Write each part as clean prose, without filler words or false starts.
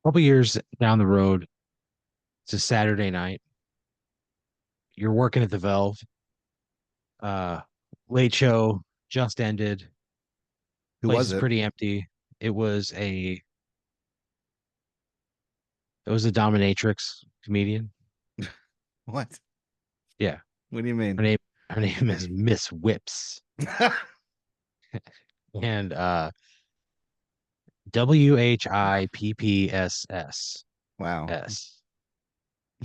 couple years down the road, it's a Saturday night. You're working at the Valve. Uh, Late show just ended. Who Place was is it? pretty empty. It was a it was a dominatrix comedian. What? Yeah, What do you her mean? name her name is Miss Whips, and Wow. WHIPPSS.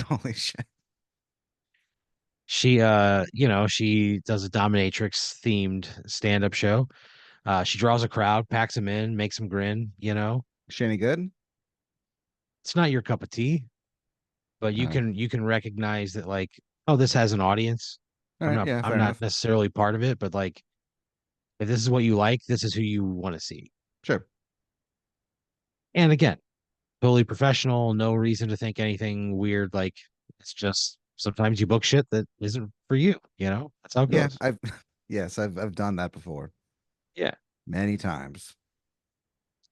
Holy shit. She does a dominatrix themed stand-up show. She draws a crowd, packs them in, makes them grin, Is she any good? It's not your cup of tea, but you Oh. can recognize that, like, oh, this has an audience. All I'm right. not Yeah, I'm fair not enough. necessarily part of it, but like if this is what you like, this is who you want to see. Sure. And again, totally professional, no reason to think anything weird. Like it's just sometimes you book shit that isn't for you. That's how it Yeah, goes. I've yes, I've done that before Yeah. many times.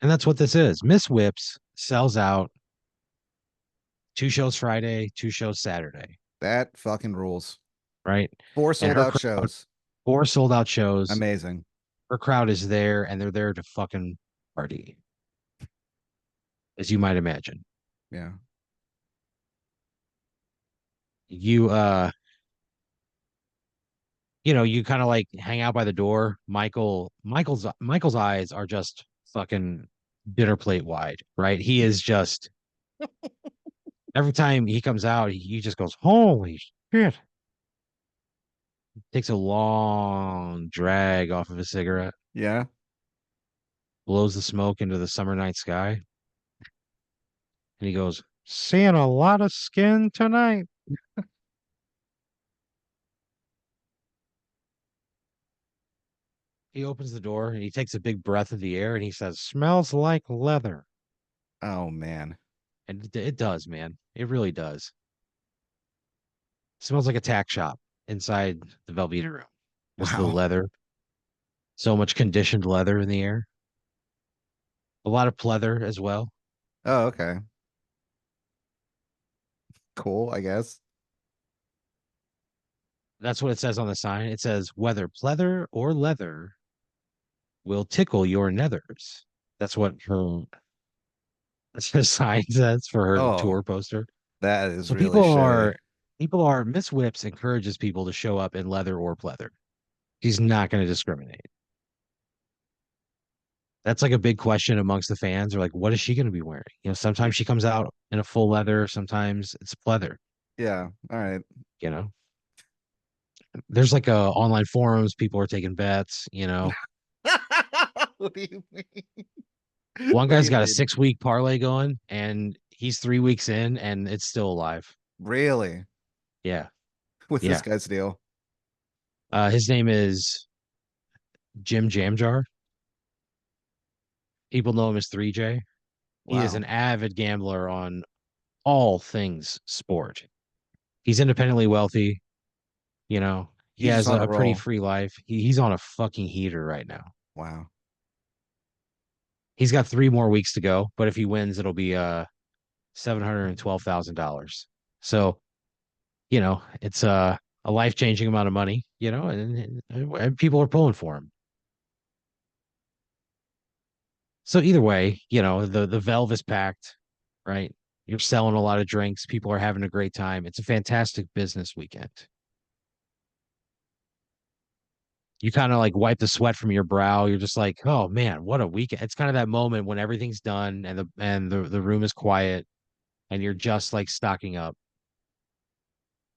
And that's what this is. Miss Whips sells out 2 shows Friday, 2 shows Saturday, That fucking rules. right? Four And sold out shows. 4 sold out shows. Amazing. Her crowd is there and they're there to fucking party, as you might imagine. Yeah. You you kind of like hang out by the door. Michael's eyes are just fucking dinner plate wide, right? He is just every time he comes out, he just goes, "Holy shit." Takes a long drag off of a cigarette, Yeah. blows the smoke into the summer night sky, and he goes, "Seeing a lot of skin tonight." He opens the door and he takes a big breath of the air and he says, "Smells like leather." Oh man. And it does, man. It really does. Smells like a tack shop inside the Velveeta room. Just the Wow. leather. So much conditioned leather in the air. A lot of pleather as well. Oh, okay. Cool, I guess. That's what it says on the sign. It says, "Whether pleather or leather will tickle your nethers." That's what her sign says for her Oh, tour poster. that is So really shitty. Miss Whips encourages people to show up in leather or pleather. She's not going to discriminate. That's like a big question amongst the fans. Are like, what is she going to be wearing? Yeah. Sometimes she comes out in a full leather, sometimes it's pleather. Yeah. All right. You know, there's like online forums. People are taking bets. What do you mean? One What do guy's you got a mean? 6 week parlay going, and he's 3 weeks in, and it's still alive. Really? Yeah, What's this yeah. guy's deal? His name is Jim Jamjar. People know him as 3J. He is Wow. an avid gambler on all things sport. He's independently wealthy. He He's just has on a a pretty roll. free life. He's on a fucking heater right now. Wow. He's got 3 more weeks to go, but if he wins, it'll be $712,000. So, it's a life-changing amount of money, and people are pulling for him. So either way, the Velve is packed, right? You're selling a lot of drinks, people are having a great time. It's a fantastic business weekend. You kind of like wipe the sweat from your brow. You're just like, oh man, what a weekend. It's kind of that moment when everything's done and the room is quiet and you're just like stocking up.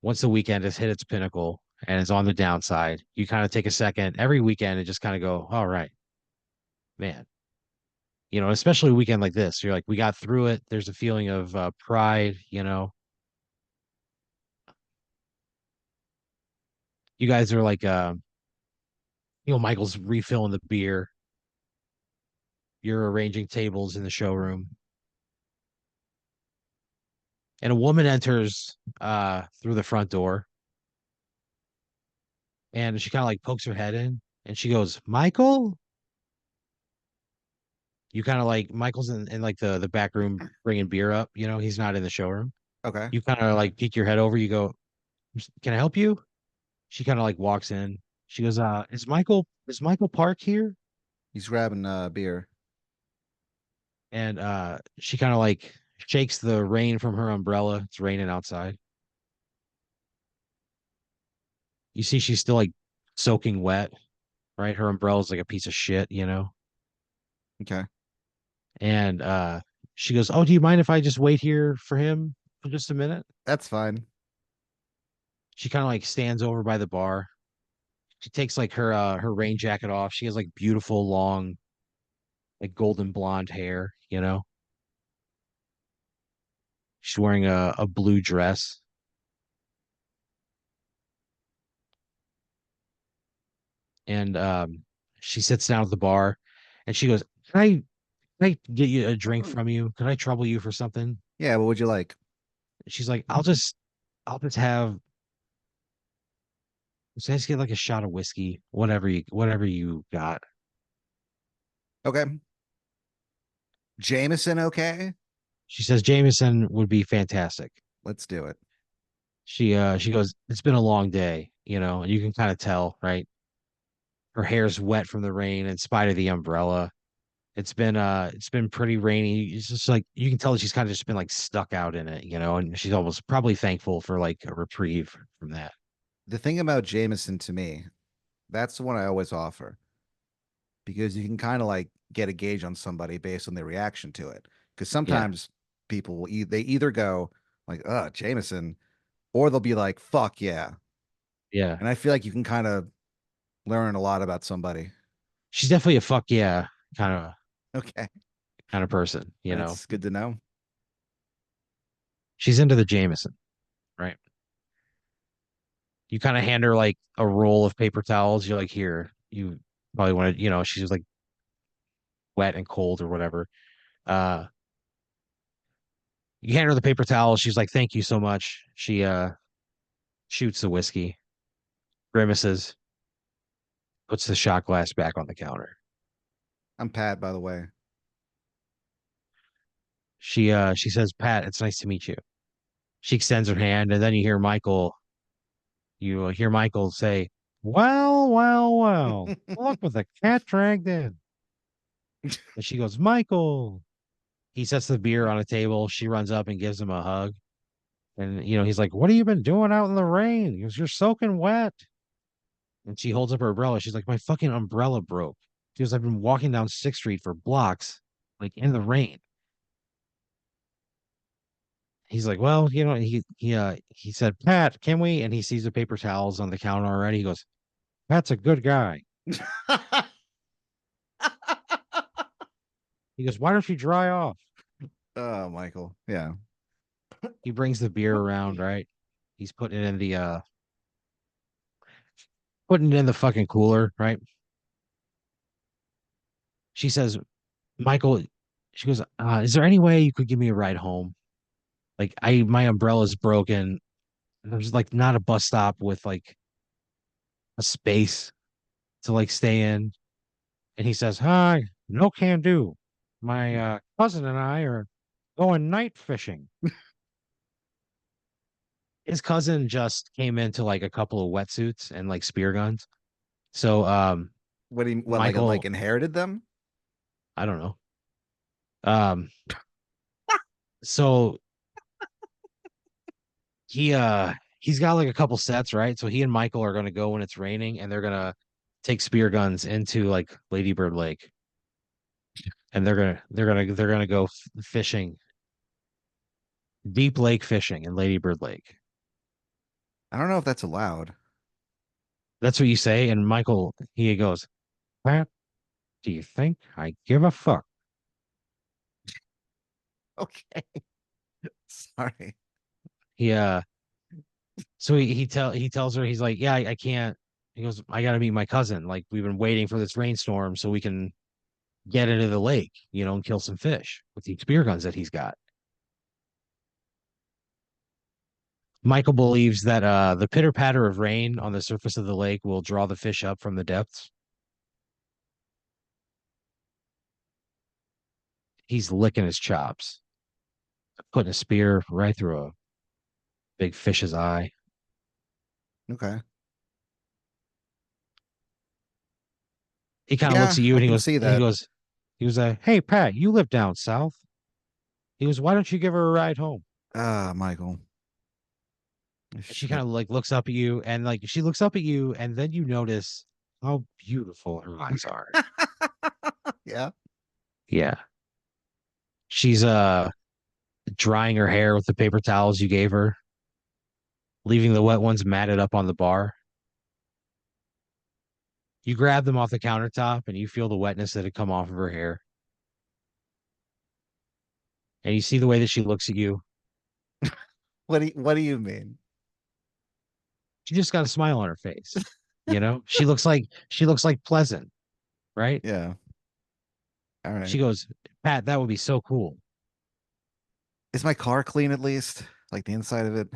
Once the weekend has hit its pinnacle and is on the downside, you kind of take a second every weekend and just kind of go, all right, man. Especially a weekend like this. You're like, we got through it. There's a feeling of pride. You guys are like, Michael's refilling the beer. You're arranging tables in the showroom. And a woman enters through the front door and she kind of like pokes her head in and she goes, "Michael?" You kind of like Michael's in like the back room bringing beer up. He's not in the showroom. Okay. You kind of like peek your head over. You go, "Can I help you?" She kind of like walks in. She goes, is Michael Park here?" He's grabbing beer. And she kind of like shakes the rain from her umbrella. It's raining outside. You see she's still like soaking wet, right? Her umbrella's like a piece of shit. Okay. And she goes, "Oh, do you mind if I just wait here for him for just a minute?" That's fine. She kind of like stands over by the bar. She takes like her rain jacket off. She has like beautiful long like golden blonde hair. She's wearing a blue dress. And she sits down at the bar and she goes, can I get you a drink from you? Can I trouble you for something? Yeah, what would you like? She's like, I'll just get like a shot of whiskey, whatever you got. Okay. Jameson, okay? She says Jameson would be fantastic. Let's do it. She goes, it's been a long day, and you can kind of tell, right? Her hair's wet from the rain in spite of the umbrella. It's been pretty rainy. It's just like you can tell that she's kind of just been like stuck out in it, and she's almost probably thankful for like a reprieve from that. The thing about Jameson to me, that's the one I always offer because you can kind of like get a gauge on somebody based on their reaction to it. Because Yeah, sometimes people will they either go like, Jameson, or they'll be like, fuck yeah. yeah. And I feel like you can kind of learn a lot about somebody. She's definitely a fuck yeah kind of Okay. kind of person. That's good to know. She's into the Jameson, right? You kind of hand her like a roll of paper towels. You're like, here, you probably want to, she's like wet and cold or whatever. Uh, you hand her the paper towel. She's like, thank you so much. She shoots the whiskey, grimaces, puts the shot glass back on the counter. I'm Pat, by the way. She says, Pat, it's nice to meet you. She extends her hand, and then you hear Michael say, well, well, well, look what the cat dragged in. And she goes, Michael. He sets the beer on a table. She runs up and gives him a hug. And he's like, "What have you been doing out in the rain?" He goes, "You're soaking wet." And she holds up her umbrella. She's like, "My fucking umbrella broke." She goes, "I've been walking down 6th Street for blocks, like in the rain." He's like, "Well, he said, Pat, can we?" And he sees the paper towels on the counter already. He goes, "Pat's a good guy." He goes, "Why don't you dry off?" Oh, Michael. Yeah. He brings the beer around, right? He's putting it in the fucking cooler, right? She says, Michael, she goes, "Is there any way you could give me a ride home? Like my umbrella's broken. There's like not a bus stop with like a space to like stay in." And he says, "Hi, no can do. My cousin and I are going night fishing." His cousin just came into like a couple of wetsuits and like spear guns. So What do you what like Michael, inherited them? I don't know. Um so he's got like a couple sets, right? So he and Michael are gonna go when it's raining and they're gonna take spear guns into like Lady Bird Lake and they're gonna go fishing, deep lake fishing in Lady Bird Lake. I don't know if that's allowed. That's what you say. And Michael, he goes, Pat, do you think I give a fuck? Okay. Sorry. He so he tells her, he's like, yeah, I can't. He goes, I gotta meet my cousin. Like we've been waiting for this rainstorm so we can get into the lake, and kill some fish with the spear guns that he's got. Michael believes that the pitter patter of rain on the surface of the lake will draw the fish up from the depths. He's licking his chops, putting a spear right through a big fish's eye. Okay. He kind of looks Yeah, at you I and can see he that. goes, he was like, "Hey Pat, you live down south." He goes, "Why don't you give her a ride home?" Ah, Michael. And she Shit. kind of like looks up at you and like she looks up at you and then you notice how beautiful her eyes are. Yeah. Yeah. She's drying her hair with the paper towels you gave her, leaving the wet ones matted up on the bar. You grab them off the countertop and you feel the wetness that had come off of her hair. And you see the way that she looks at you. What do you mean? She just got a smile on her face. You know, she looks like pleasant, right? Yeah. All right. She goes, Pat, that would be so cool. Is my car clean at least? Like the inside of it?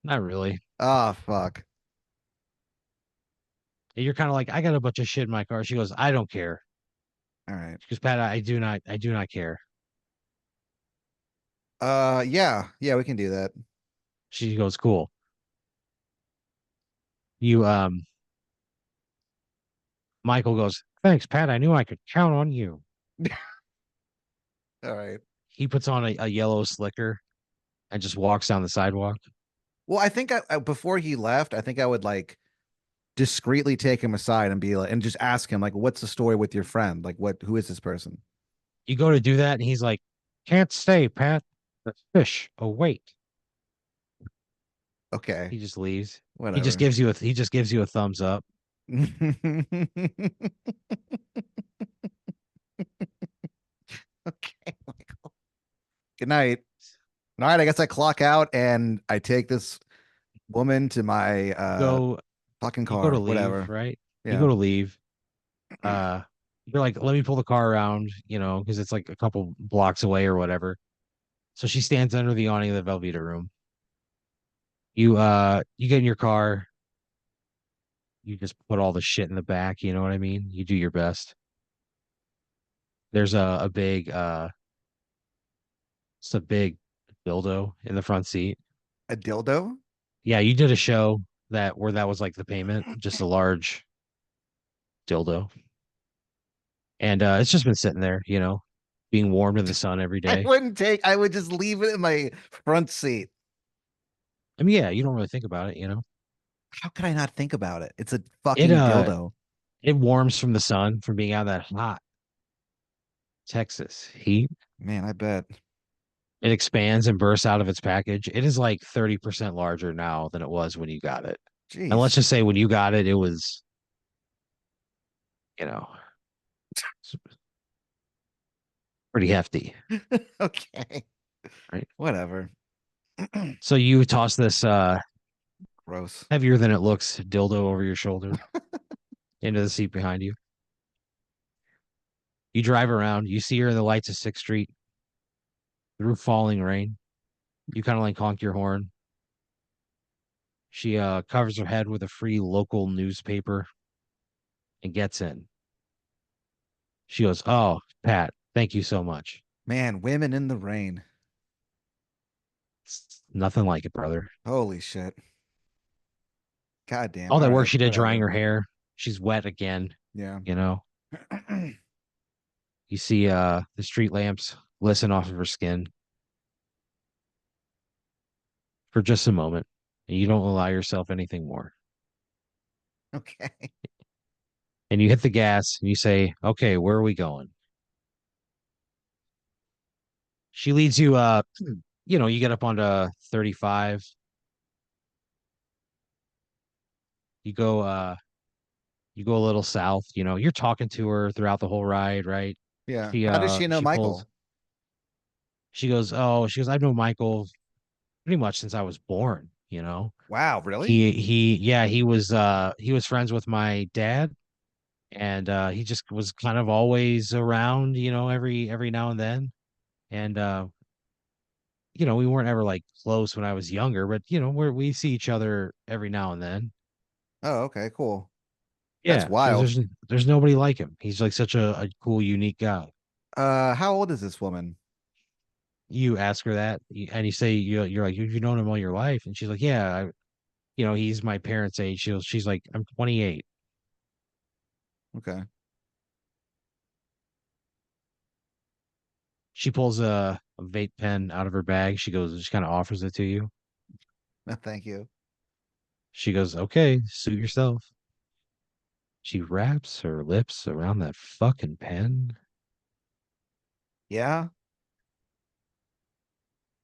Not really. Ah, fuck. And you're kind of like, I got a bunch of shit in my car. She goes, I don't care. All right. She goes, Pat, I do not care. Yeah. Yeah, we can do that. She goes, cool. You Michael goes, thanks, Pat. I knew I could count on you. All right. He puts on a yellow slicker and just walks down the sidewalk. Well, I think before he left, I think I would like discreetly take him aside and be like, and just ask him like, "What's the story with your friend? Like, who is this person?" You go to do that, and he's like, can't stay, Pat. The fish await. Okay, He just leaves. He just whatever. gives you a thumbs up. Okay. Good night. All right, I guess I clock out and I take this woman to my You go fucking you go to car, leave, whatever. right? You go Yeah. to leave. Uh you're like, let me pull the car around, because it's like a couple blocks away or whatever. So she stands under the awning of the Velveeta room. You get in your car, you just put all the shit in the back, you know what I mean? You do your best. There's a big it's a big dildo in the front seat. A dildo? Yeah, you did a show that was like the payment, just a large dildo. And it's just been sitting there, being warmed in the sun every day. I would just leave it in my front seat. I mean, yeah, you don't really think about it. How could I not think about it? It's a It fucking uh dildo. it warms from the sun from being out of that hot Texas heat. Man, I bet. It expands and bursts out of its package. It is like 30% larger now than it was when you got it. And let's Jeez. just say when you got it, it was, you know, pretty hefty, Okay. right? Whatever. So you toss this Gross. heavier than it looks dildo over your shoulder into the seat behind you. You drive around, you see her in the lights of 6th Street through falling rain. You kind of like honk your horn. She covers her head with a free local newspaper and gets in. She goes, "Oh, Pat, thank you so much. Man, women in the rain. It's nothing like it, brother." Holy shit. God damn. All All that work right. she did drying Whatever. her hair, she's wet again, Yeah. you know. You see the street lamps glisten off of her skin for just a moment, and you don't allow yourself anything more. Okay. And you hit the gas and you say, "Okay, where are we going?" She leads you you get up onto 35. You go a little south, you're talking to her throughout the whole ride, right? Yeah. She How does she know she pulls Michael? she goes, I've known Michael pretty much since I was born. Wow, really? He was friends with my dad, and he just was kind of always around, every now and then. And we weren't ever like close when I was younger, but we see each other every now and then. Oh, okay, cool. That's Yeah, because wild. there's nobody like him. He's like such a cool, unique guy. How old is this woman? You ask her that, and you say you're like you've known him all your life, and she's like, yeah, he's my parents' age. She's like, I'm 28. Okay. She pulls a vape pen out of her bag. She kind of offers it to you. Thank you. She goes, okay, suit yourself. She wraps her lips around that fucking pen. Yeah.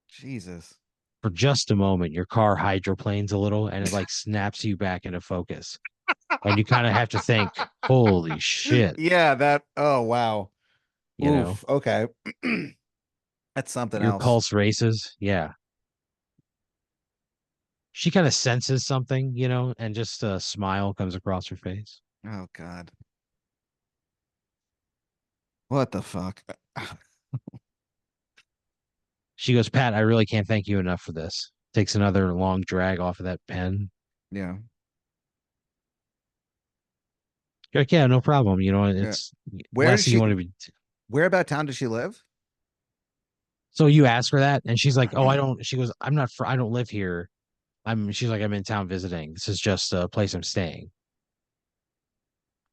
Jesus. For just a moment, your car hydroplanes a little and it like snaps you back into focus. And you kind of have to think, holy shit, Yeah, that oh wow. you know, Oof. Okay. That's something your else. pulse races. Yeah. She kind of senses something, and just a smile comes across her face. Oh God. What the fuck? She goes, Pat, I really can't thank you enough for this. Takes another long drag off of that pen. Yeah. You're like, yeah, no problem. Yeah. It's Where less does than you she want to be. where about town does she live? So you ask her that, and she's like, oh, I don't. She goes, I don't live here. She's like, I'm in town visiting. This is just a place I'm staying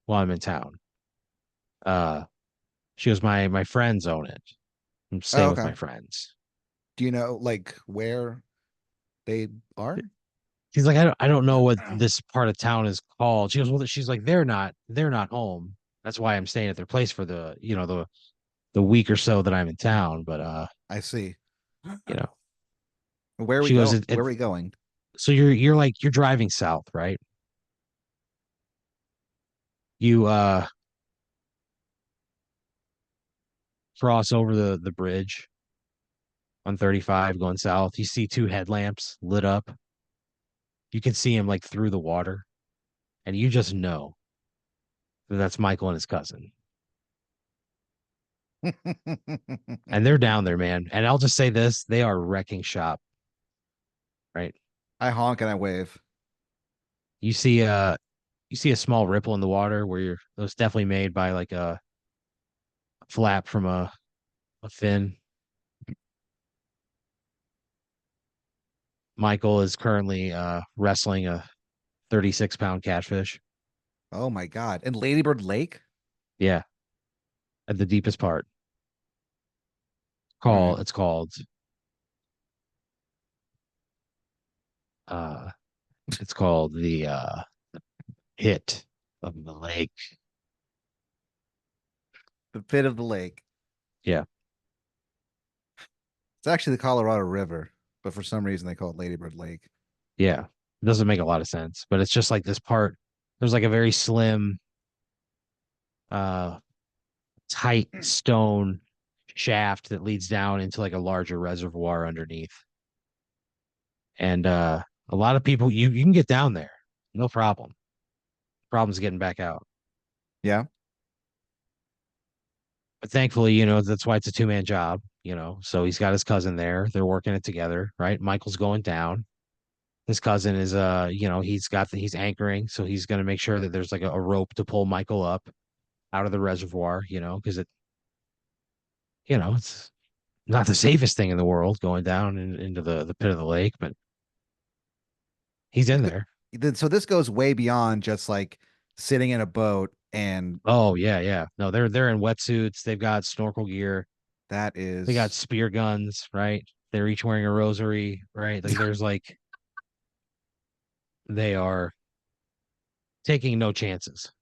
while I'm in town. Uh, she goes, my friends own it. I'm Oh, staying with okay. my friends. Do you know like where they are? She's like, I don't know what this part of town is called. She goes, well, she's like, they're not home. That's why I'm staying at their place for the week or so that I'm in town. But I see. you know, Where are we she goes, go? Where are we going? so you're like you're driving south, right? You cross over the bridge on 35 going south. You see two headlamps lit up. You can see him like through the water, and you just know that that's Michael and his cousin. And they're down there, man. And I'll just say this, they are wrecking shop, right? I honk and I wave. You see you see a small ripple in the water where you're it was definitely made by like a flap from a fin. Michael is currently wrestling a 36-pound catfish. Oh my God. And Ladybird Lake? Yeah, at the deepest part. All right. It's called uh it's called the hit of the lake. The pit of the lake. Yeah, It's actually the Colorado River, but for some reason they call it Ladybird Lake. yeah. It doesn't make a lot of sense, but it's just like this part. There's like a very slim, uh, tight stone shaft that leads down into like a larger reservoir underneath. And a lot of people you can get down there, no problem. Problem's getting back out. Yeah. But thankfully, that's why it's a two-man job. So he's got his cousin there. They're working it together, right? Michael's going down. His cousin is he's anchoring, so he's gonna make sure that there's like a rope to pull Michael up out of the reservoir, because it's not the safest thing in the world going down into the pit of the lake, but he's in there. So this goes way beyond just like sitting in a boat and Oh yeah, yeah. No, they're in wetsuits. They've got snorkel gear. that They got is spear guns, right? They're each wearing a rosary, right? Like there's like they are taking no chances.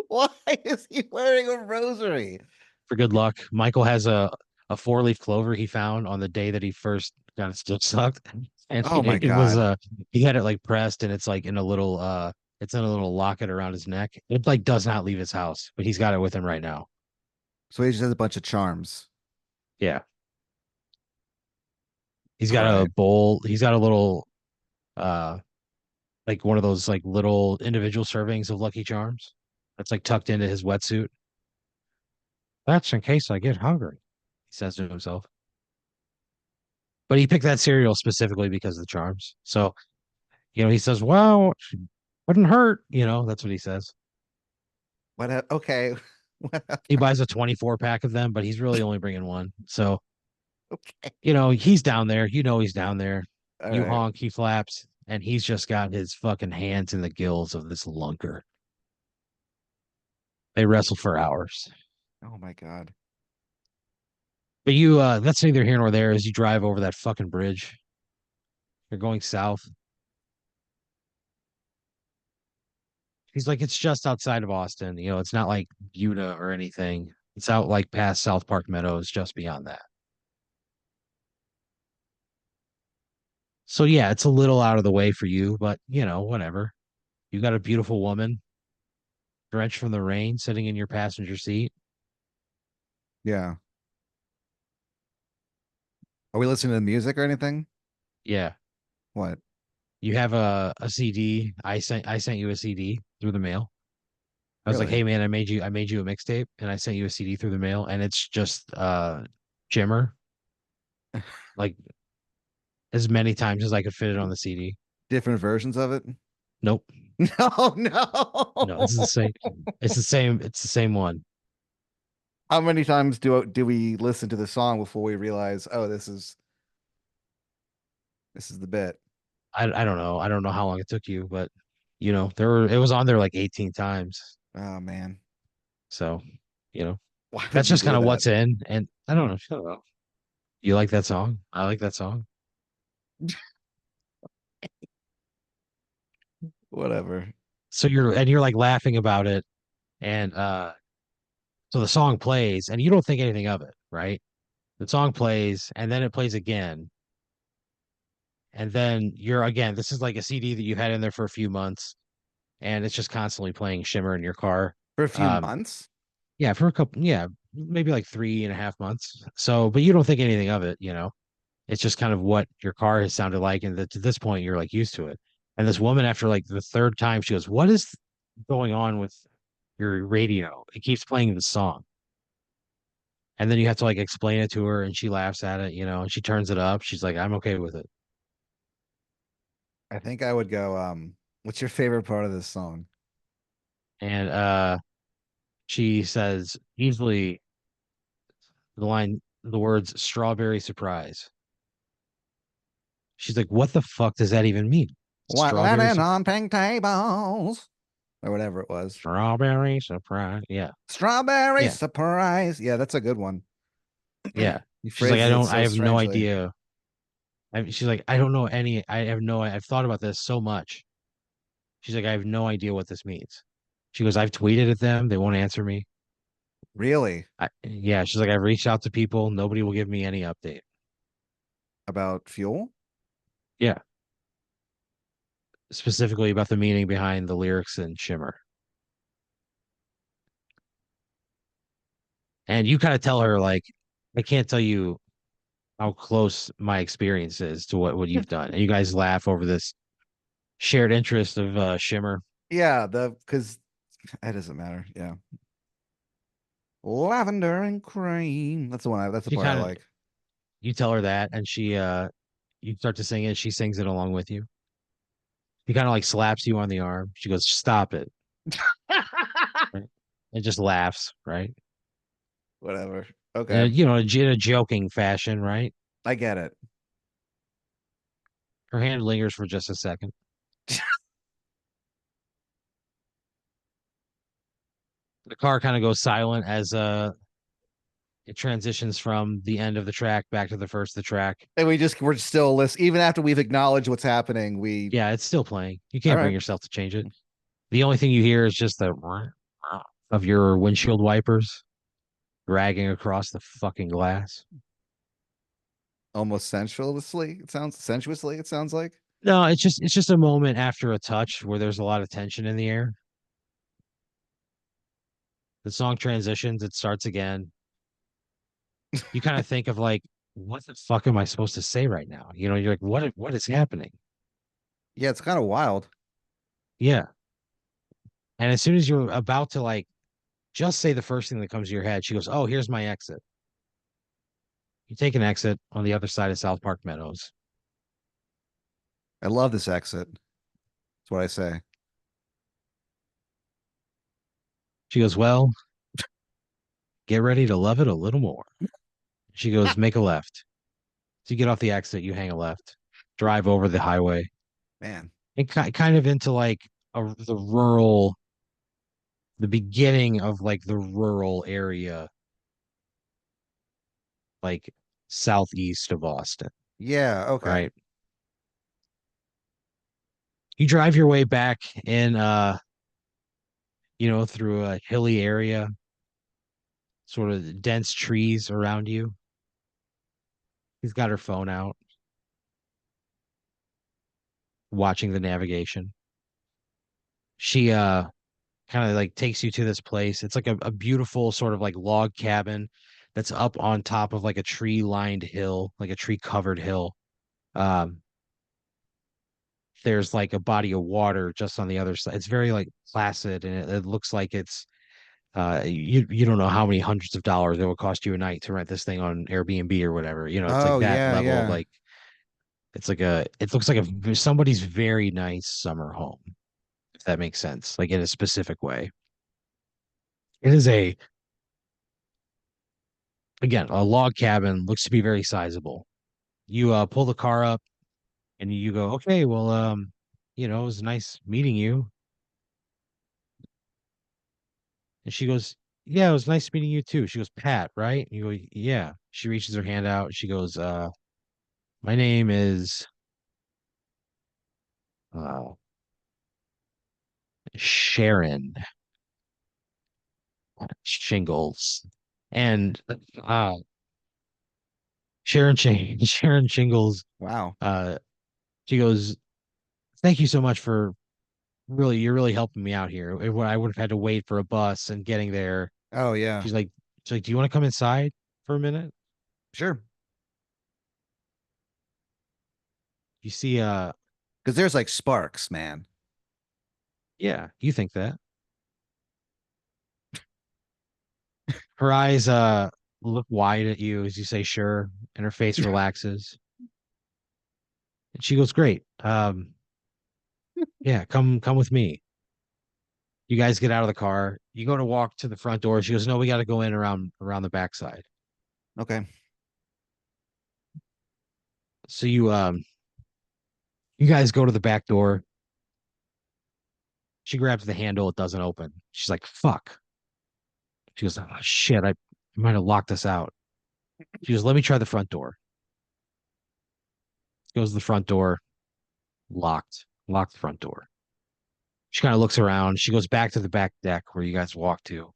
why is he wearing a rosary? For good luck, Michael has a four-leaf clover he found on the day that he first got his dick sucked, and Oh my it was God. he had it like pressed, and it's like in a little it's in a little locket around his neck. It like does not leave his house, but he's got it with him right now. So he just has a bunch of charms. Yeah, he's All got a right. bowl. He's got a little uh like one of those like little individual servings of Lucky Charms that's like tucked into his wetsuit. That's in case I get hungry, he says to himself. But he picked that cereal specifically because of the charms. So, he says, well, Wouldn't hurt, you know. That's what he says. Okay. He buys a 24 pack of them, but he's really only bringing one. So, Okay. you know, he's down there. You know, he's down there. All You right. honk, he flaps, and he's just got his fucking hands in the gills of this lunker. They wrestle for hours. Oh my God. But you, that's neither here nor there as you drive over that fucking bridge. You're going south. He's like, it's just outside of Austin. You know, it's not like Buda or anything. It's out like past South Park Meadows, just beyond that. So yeah, it's a little out of the way for you, but you know, whatever. You got a beautiful woman, drenched from the rain, sitting in your passenger seat. Yeah. Are we listening to the music or anything? Yeah. What? You have a CD. I sent you a CD through the mail. I was like, Really? hey man, I made you a mixtape and I sent you a CD through the mail and it's just Jimmer, like as many times as I could fit it on the CD. Different versions of it? Nope. No, No, it's the no. same. It's the same one. How many times do we listen to the song before we realize, oh, this is the bit? I don't know. I don't know how long it took you, but you know, it was on there like 18 times. Oh man. So, you know, Why would that's you just kind do of that? what's in. And I don't know. Shut up. You like that song? I like that song. Whatever. So you're like laughing about it. And so the song plays and you don't think anything of it, right? The song plays and then it plays again. And then you're again, this is like a CD that you had in there for a few months and it's just constantly playing Shimmer in your car. For a few Um, months? yeah, for a couple, yeah, maybe like 3.5 months. So, but you don't think anything of it, you know? It's just kind of what your car has sounded like. And to this point, you're like used to it. And this woman, after like the third time, she goes, what is going on with your radio? It keeps playing the song. And then you have to like explain it to her and she laughs at it, you know, and she turns it up. She's like, I'm okay with it. I think I would go, what's your favorite part of this song? And she says easily the words strawberry surprise. She's like, what the fuck does that even mean? White Strawberry, linen on pink tables, or whatever it was. strawberry surprise. Yeah. Strawberry Yeah. surprise. Yeah, that's a good one. Yeah. He She's like, phrases it I so have no strangely. idea. She's like, I don't know any, I have no, I've thought about this so much. She's like, I have no idea what this means. She goes, I've tweeted at them. They won't answer me. Really? Yeah. She's like, I've reached out to people. Nobody will give me any update. About fuel? Yeah. Specifically about the meaning behind the lyrics in Shimmer. And you kind of tell her, like, I can't tell you how close my experience is to what you've done. And you guys laugh over this shared interest of Shimmer. Yeah, the because it doesn't matter. Yeah. Lavender and cream. That's the She part I kind of like. you tell her that, and you start to sing it. She sings it along with you. She kind of like slaps you on the arm. She goes, "Stop it!" Right? And just laughs, right? Whatever. Okay. And, you know, in a joking fashion, right? I get it. Her hand lingers for just a second. The car kind of goes silent as it transitions from the end of the track back to the first of the track. And we're still listening. Even after we've acknowledged what's happening, we Yeah, it's still playing. You all can't bring right. yourself to change it. The only thing you hear is just the of your windshield wipers dragging across the fucking glass. Almost sensuously, it sounds like. No, it's just a moment after a touch where there's a lot of tension in the air. The song transitions, it starts again. You kind of think of like, what the fuck am I supposed to say right now? You know, you're like, what is happening? Yeah, it's kind of wild. Yeah. And as soon as you're about to like just say the first thing that comes to your head, she goes, oh, here's my exit. You take an exit on the other side of South Park Meadows. I love this exit. That's what I say. She goes, well, get ready to love it a little more. She goes, make a left. So you get off the exit, you hang a left, drive over the highway, Man. and kind of into like the rural, the beginning of like the rural area, like southeast of Austin, Yeah, okay. right? You drive your way back in, through a hilly area, sort of dense trees around you. He's got her phone out, watching the navigation. She kind of like takes you to this place. It's like a beautiful sort of like log cabin that's up on top of like a tree lined hill, like a tree covered hill. Um, there's like a body of water just on the other side. It's very like placid and it looks like it's you don't know how many hundreds of dollars it will cost you a night to rent this thing on Airbnb or whatever. It's like Oh, that yeah, level of yeah. like it looks like somebody's very nice summer home, if that makes sense, like in a specific way. It is a again a log cabin, looks to be very sizable. You pull the car up and you go, okay, well, it was nice meeting you. And she goes, yeah, it was nice meeting you too. She goes, Pat, right? And you go, yeah. She reaches her hand out. She goes, my name is uh Sharon Shingles. And uh Sharon Shingles, Wow. uh, she goes, thank you so much for you're really helping me out here. I would have had to wait for a bus and getting there. Oh, yeah. She's like, do you want to come inside for a minute? Sure. You see, Because there's like sparks, man. yeah, you think that. Her eyes look wide at you as you say sure, and her face relaxes. And she goes, great. Yeah, come with me. You guys get out of the car. You go to walk to the front door. She goes, no, we got to go in around the backside. Okay. So you guys go to the back door. She grabs the handle, it doesn't open. She's like, fuck. She goes, oh shit, I might have locked us out. She goes, let me try the front door. Goes to the front door, locked the front door. She kind of looks around. She goes back to the back deck where you guys walk to.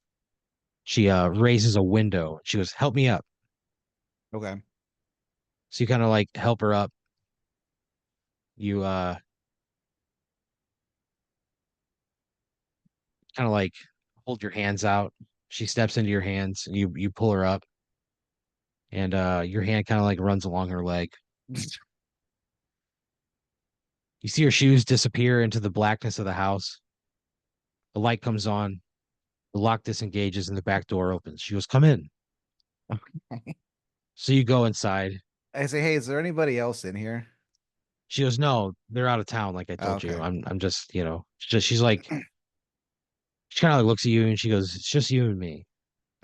She raises a window. She goes, help me up. Okay. So you kind of like help her up. You kind of like hold your hands out. She steps into your hands and you pull her up and your hand kind of like runs along her leg. You see her shoes disappear into the blackness of the house. The light comes on. The lock disengages and the back door opens. She goes, come in. So you go inside. I say, hey, is there anybody else in here? She goes, no, they're out of town, like I Oh, told you. okay. I'm just, she's like, she kind of like looks at you and she goes, it's just you and me.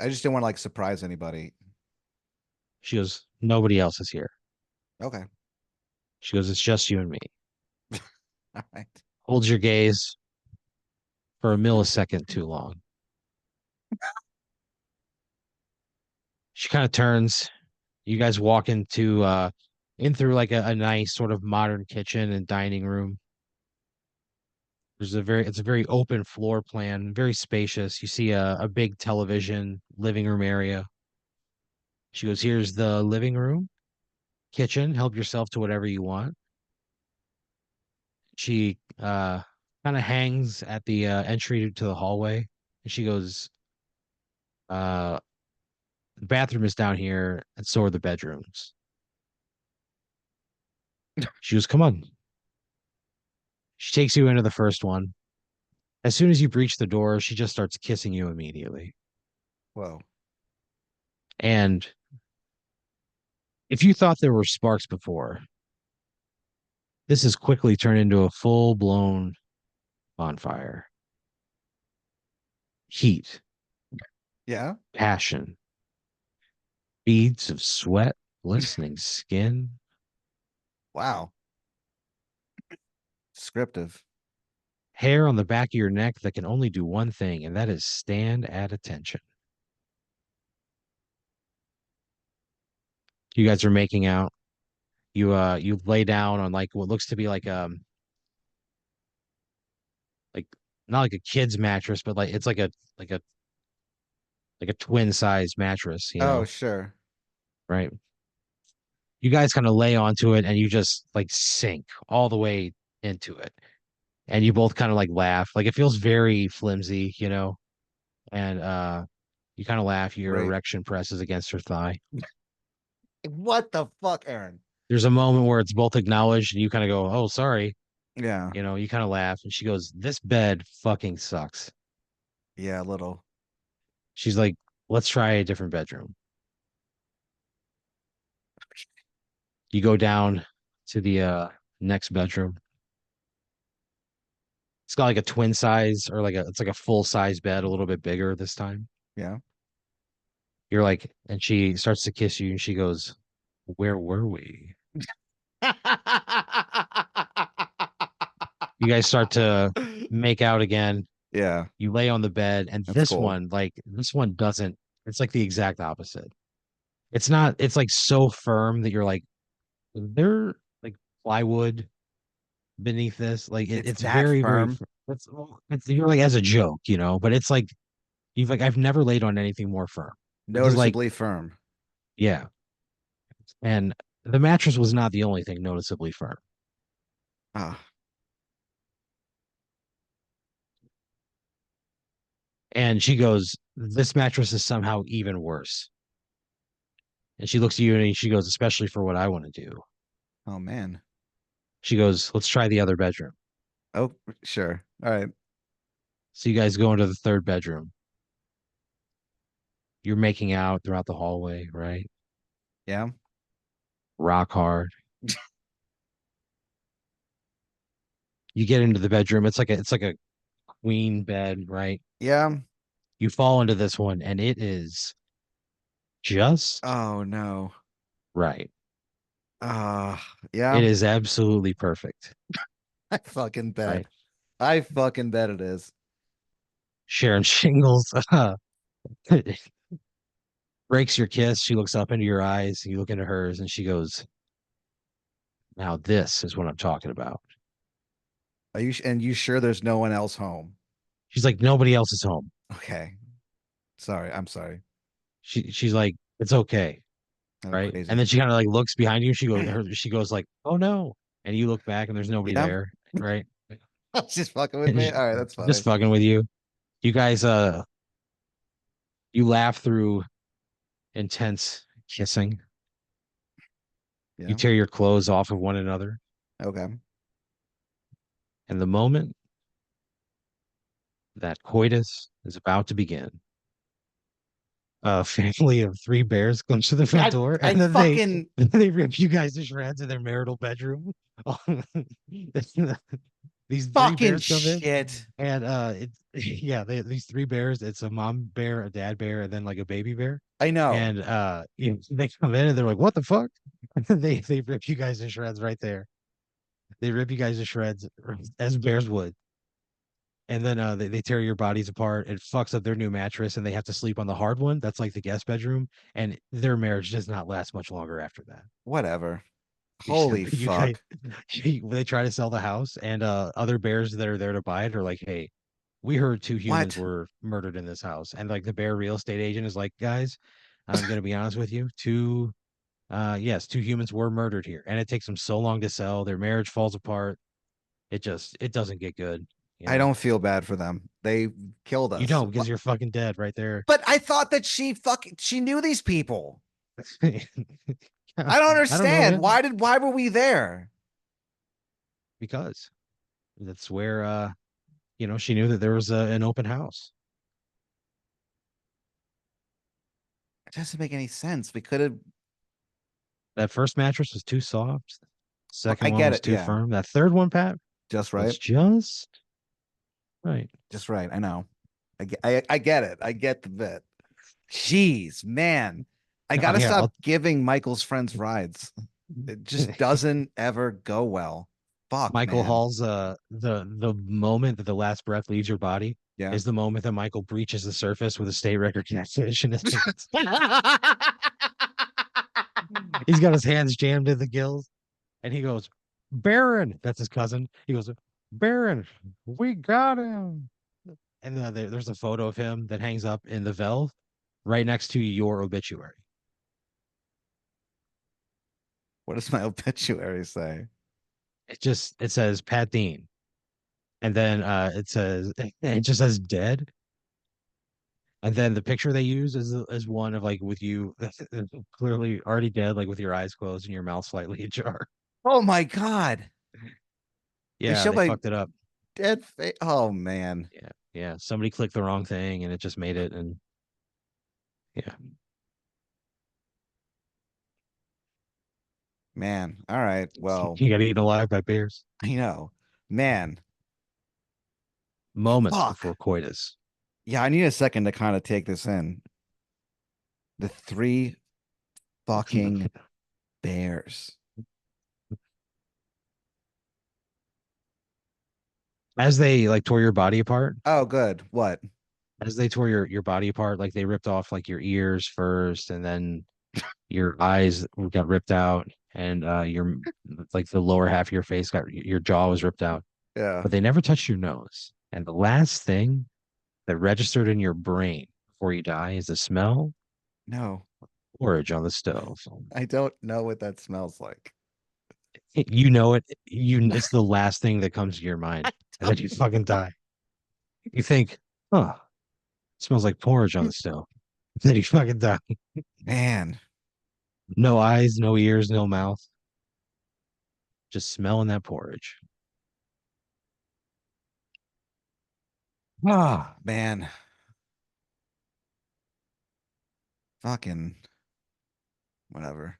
I just didn't want to like surprise anybody. She goes, nobody else is here. Okay. She goes, it's just you and me. All right. Holds your gaze for a millisecond too long. She kind of turns. You guys walk in through like a nice sort of modern kitchen and dining room. It's a very open floor plan, very spacious. You see a big television, living room area. She goes, here's the living room, kitchen, help yourself to whatever you want. She kind of hangs at the entry to the hallway. And she goes, uh, the bathroom is down here, and so are the bedrooms. She goes, come on. She takes you into the first one. As soon as you breach the door, she just starts kissing you immediately. Whoa. And if you thought there were sparks before, this has quickly turned into a full blown bonfire. heat, Yeah. passion, beads of sweat, glistening skin, Wow. Descriptive. hair on the back of your neck that can only do one thing, and that is stand at attention. You guys are making out. You lay down on like what looks to be like not like a kid's mattress, but like it's like a like a twin size mattress, Oh, sure. right? You guys kind of lay onto it and you just like sink all the way into it. And you both kind of like laugh. Like it feels very flimsy, and you kind of laugh, your Great. erection presses against her thigh. What the fuck, Aaron? There's a moment where it's both acknowledged and you kind of go, "Oh, sorry." Yeah. You kind of laugh and she goes, "This bed fucking sucks." Yeah, a little. She's like, "Let's try a different bedroom." You go down to the next bedroom. It's got like a twin size or it's like a full size bed, a little bit bigger this time. Yeah. You're like, and she starts to kiss you and she goes, "Where were we?" You guys start to make out again. Yeah, You lay on the bed, and that's cool. this one doesn't, it's like the exact opposite. It's not, it's like so firm that you're like, they're like plywood beneath this. Like It's it's that very, very, firm, you're like as a joke, but it's like, I've never laid on anything more firm. This is like, noticeably firm. yeah. And the mattress was not the only thing noticeably firm. Ah, And she goes, "This mattress is somehow even worse." And she looks at you and she goes, "Especially for what I want to do." oh man. She goes, "Let's try the other bedroom." Oh, sure. All right. So you guys go into the third bedroom. You're making out throughout the hallway, right? Yeah. Rock hard. You get into the bedroom. It's like a queen bed, right? Yeah. You fall into this one and it is just Oh no. right. Yeah. It is absolutely perfect, I fucking bet. right? I fucking bet it is. Sharon Shingles breaks your kiss. She looks up into your eyes. You look into hers and she goes, "Now this is what I'm talking about." Are you and you sure there's no one else home? She's like, "Nobody else is home." Okay. Sorry. I'm sorry. She's like, "It's okay." Oh, Right. And crazy. then she kind of like looks behind you. She goes like, "Oh no." And you look back and there's nobody Yeah. there. Right. She's fucking with And me. All right, that's just funny. fucking with you. You guys, you laugh through intense kissing. You Yeah. tear your clothes off of one another. Okay. And the moment that coitus is about to begin, a family of three bears comes to the front door I and then they fucking they rip you guys to shreds in their marital bedroom. These three fucking bears come in shit. and it's yeah, these three bears, it's a mom bear, a dad bear, and then like a baby bear. I know. And they come in and they're like, "What the fuck?" And then they rip you guys to shreds right there. They rip you guys to shreds as bears would. And then they tear your bodies apart. It fucks up their new mattress, and they have to sleep on the hard one. That's like the guest bedroom, and their marriage does not last much longer after that. Whatever. Except Holy that you guys, fuck. they try to sell the house, and other bears that are there to buy it are like, "Hey, we heard two humans What? were murdered in this house," and like the bear real estate agent is like, "Guys, I'm gonna be honest with you. Yes, two humans were murdered here, and it takes them so long to sell. Their marriage falls apart. It doesn't get good, you I know." don't feel bad for them. They killed You us. don't because What? you're fucking dead right there. But I thought that she knew these people. I I don't don't know, understand. man. Why were we there? Because that's where she knew that there was an open house. It doesn't make any sense. We could have That first mattress was too soft. I Second one get was it. too Yeah. firm. That third one, Pat, Just was right. just right. Just right. I know. I get it. I get the bit. Jeez, man. I No, gotta here, stop I'll giving Michael's friends rides. It just doesn't ever go well. Fuck, Michael man. Hall's the moment that the last breath leaves your body Yeah. is the moment that Michael breaches the surface with a state record catfish in his pants. He's got his hands jammed in the gills, and he goes, "Baron," that's his cousin. He goes, "Baron, we got him." And there's a photo of him that hangs up in the Velve right next to your obituary. What does my obituary say? It says Pat Dean, and then it just says dead. And then the picture they use is one of like with you clearly already dead, like with your eyes closed and your mouth slightly ajar. Oh my God. They Yeah, show they my fucked it up. dead face. Oh man. Yeah, yeah. Somebody clicked the wrong thing and it just made it. And yeah, Man. All right. Well, you got eaten alive by bears. I know. Man. Moments Fuck. before coitus. Yeah, I need a second to kind of take this in. The three fucking bears. As they like tore your body apart, Oh, good. What? as they tore your body apart, like they ripped off like your ears first, and then your eyes got ripped out, and your like the lower half of your face got your jaw was ripped out, Yeah. but they never touched your nose. And the last thing that registered in your brain before you die is the smell No, porridge on the stove. I don't know what that smells like. You know it. It's the last thing that comes to your mind, and then you fucking die. You think, huh, it smells like porridge on the stove. Then you fucking die. Man. No eyes, no ears, no mouth. Just smelling that porridge. Ah, man. Fucking whatever.